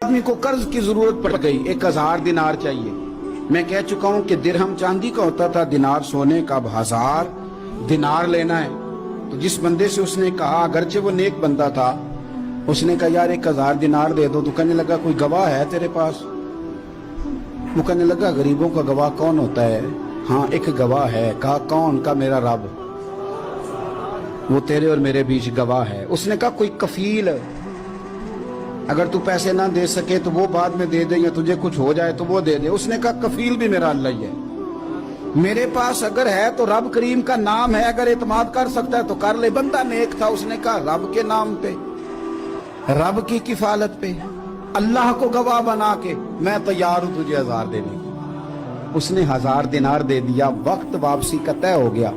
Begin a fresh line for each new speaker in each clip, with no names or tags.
آدمی کو قرض کی ضرورت پڑ گئی، 1000 دینار چاہیے۔ میں کہہ چکا ہوں کہ درہم چاندی کا ہوتا تھا، دینار سونے کا۔ اب 1000 دینار لینا ہے تو جس بندے سے اس نے کہا، اگرچہ وہ نیک بندہ تھا، اس نے کہا یار 1000 دینار دے دو، تو کہنے لگا کوئی گواہ ہے تیرے پاس؟ وہ کہنے لگا غریبوں کا گواہ کون ہوتا ہے؟ ہاں ایک گواہ ہے۔ کہا کون؟ کا میرا رب، وہ تیرے اور میرے بیچ گواہ ہے۔ اس نے کہا کوئی کفیل، اگر تو پیسے نہ دے سکے تو وہ بعد میں دے دے، یا تجھے کچھ ہو جائے تو وہ دے دے۔ اس نے کہا کفیل بھی میرا اللہ ہی ہے، میرے پاس اگر ہے تو رب کریم کا نام ہے، اگر اعتماد کر سکتا ہے تو کر لے۔ بندہ نیک تھا، اس نے کہا رب کے نام پہ، رب کی کفالت پہ، اللہ کو گواہ بنا کے میں تیار ہوں تجھے 1000 دینے کی۔ اس نے 1000 دینار دے دیا، وقت واپسی کا طے ہو گیا۔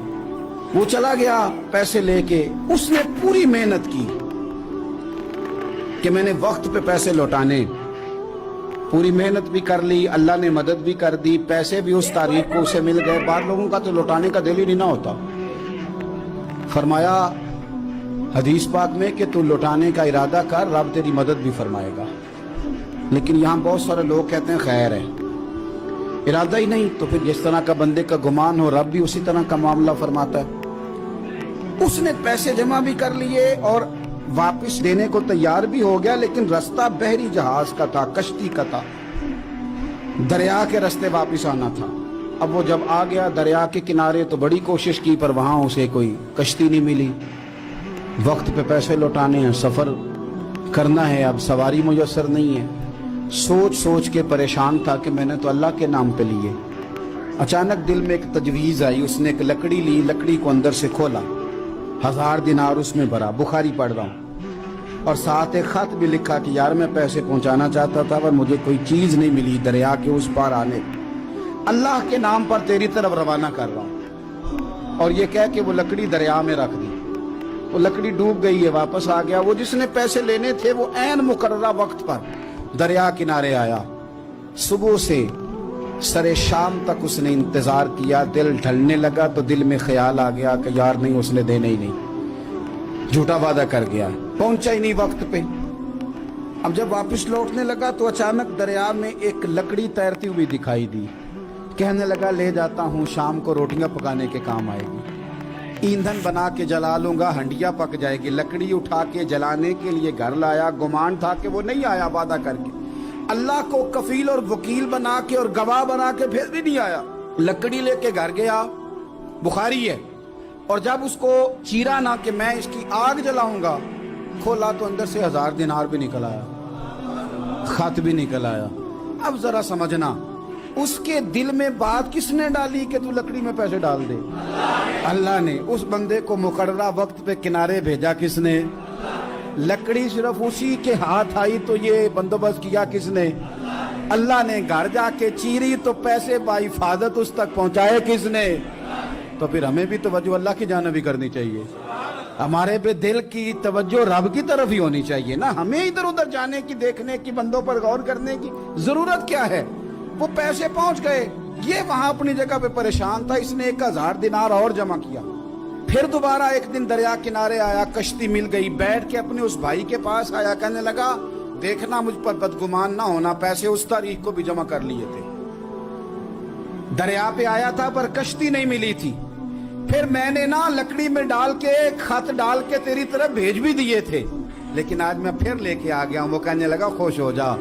وہ چلا گیا پیسے لے کے۔ اس نے پوری محنت کی کہ میں نے وقت پہ پیسے لوٹانے، پوری محنت بھی کر لی، اللہ نے مدد بھی کر دی، پیسے بھی اس تاریخ کو اسے مل گئے۔ بعض لوگوں کا تو لوٹانے کا دل ہی نہ ہوتا۔ فرمایا حدیث پاک میں کہ تو لوٹانے کا ارادہ کر، رب تیری مدد بھی فرمائے گا۔ لیکن یہاں بہت سارے لوگ کہتے ہیں خیر ہے، ارادہ ہی نہیں، تو پھر جس طرح کا بندے کا گمان ہو رب بھی اسی طرح کا معاملہ فرماتا ہے۔ اس نے پیسے جمع بھی کر لیے اور واپس دینے کو تیار بھی ہو گیا، لیکن رستہ بحری جہاز کا تھا، کشتی کا تھا، دریا کے رستے واپس آنا تھا۔ اب وہ جب آ گیا دریا کے کنارے تو بڑی کوشش کی، پر وہاں اسے کوئی کشتی نہیں ملی۔ وقت پہ پیسے لوٹانے ہیں، سفر کرنا ہے، اب سواری میسر نہیں ہے۔ سوچ سوچ کے پریشان تھا کہ میں نے تو اللہ کے نام پہ لیے۔ اچانک دل میں ایک تجویز آئی، اس نے ایک لکڑی لی، لکڑی کو اندر سے کھولا، 1000 دینار اس میں بھرا، بخاری پڑھ رہا ہوں، اور ساتھ ایک خط بھی لکھا کہ یار میں پیسے پہنچانا چاہتا تھا پر مجھے کوئی چیز نہیں ملی دریا کے اس پار آنے، اللہ کے نام پر تیری طرف روانہ کر رہا ہوں۔ اور یہ کہہ کہ وہ لکڑی دریا میں رکھ دی۔ وہ لکڑی ڈوب گئی ہے، واپس آ گیا۔ وہ جس نے پیسے لینے تھے وہ عین مقررہ وقت پر دریا کنارے آیا۔ صبح سے سرے شام تک اس نے انتظار کیا۔ دل ڈھلنے لگا تو دل میں خیال آ گیا کہ یار نہیں، اس نے دینے ہی نہیں، جھوٹا وعدہ کر گیا، پہنچا ہی نہیں وقت پہ۔ اب جب واپس لوٹنے لگا تو اچانک دریا میں ایک لکڑی تیرتی ہوئی دکھائی دی۔ کہنے لگا لے جاتا ہوں، شام کو روٹیاں پکانے کے کام آئے گی، ایندھن بنا کے جلا لوں گا، ہنڈیا پک جائے گی۔ لکڑی اٹھا کے جلانے کے لیے گھر لایا، گمان تھا کہ وہ نہیں آیا وعدہ کر کے، اللہ کو کفیل اور وکیل بنا کے اور گواہ بنا کے پھر بھی نہیں آیا۔ لکڑی لے کے گھر گیا، بخاری ہے، اور جب اس کو چیرا نہ کہ میں اس کی آگ جلاؤں گا، کھولا تو اندر سے 1000 دینار بھی نکل آیا، خط بھی نکل آیا۔ اب ذرا سمجھنا، اس کے دل میں بات کس نے ڈالی کہ تو لکڑی میں پیسے ڈال دے؟ اللہ نے۔ اس بندے کو مقررہ وقت پہ کنارے بھیجا کس نے؟ لکڑی صرف اسی کے ہاتھ آئی تو یہ بندوبست کیا کس نے؟ اللہ نے۔ گھر جا کے چیری تو پیسے بحفاظت اس تک پہنچائے کس نے؟ تو پھر ہمیں بھی توجہ اللہ کی جانب ہی کرنی چاہیے، ہمارے پہ دل کی توجہ رب کی طرف ہی ہونی چاہیے نا۔ ہمیں ادھر ادھر جانے کی، دیکھنے کی، بندوں پر غور کرنے کی ضرورت کیا ہے؟ وہ پیسے پہنچ گئے، یہ وہاں اپنی جگہ پہ پریشان تھا۔ اس نے 1000 دینار اور جمع کیا۔ پھر دوبارہ ایک دن دریا کنارے آیا، کشتی مل گئی، بیٹھ کے اپنے اس بھائی کے پاس آیا، کہنے لگا دیکھنا مجھ پر بدگمان نہ ہونا، پیسے اس تاریخ کو بھی جمع کر لیے تھے، دریا پہ آیا تھا پر کشتی نہیں ملی تھی، پھر میں نے نا لکڑی میں ڈال کے خط ڈال کے تیری طرف بھیج بھی دیے تھے، لیکن آج میں پھر لے کے آ گیا ہوں۔ وہ کہنے لگا خوش ہو جا،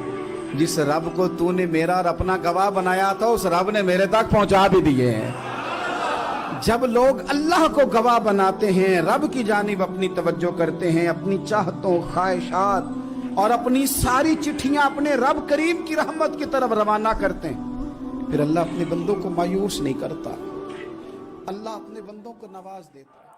جس رب کو تو نے میرا اور اپنا گواہ بنایا تھا اس رب نے میرے تک پہنچا بھی دیے ہیں۔ جب لوگ اللہ کو گواہ بناتے ہیں، رب کی جانب اپنی توجہ کرتے ہیں، اپنی چاہتوں، خواہشات اور اپنی ساری چٹھیاں اپنے رب کریم کی رحمت کی طرف روانہ کرتے ہیں، پھر اللہ اپنے بندوں کو مایوس نہیں کرتا، اللہ اپنے بندوں کو نواز دیتا ہے۔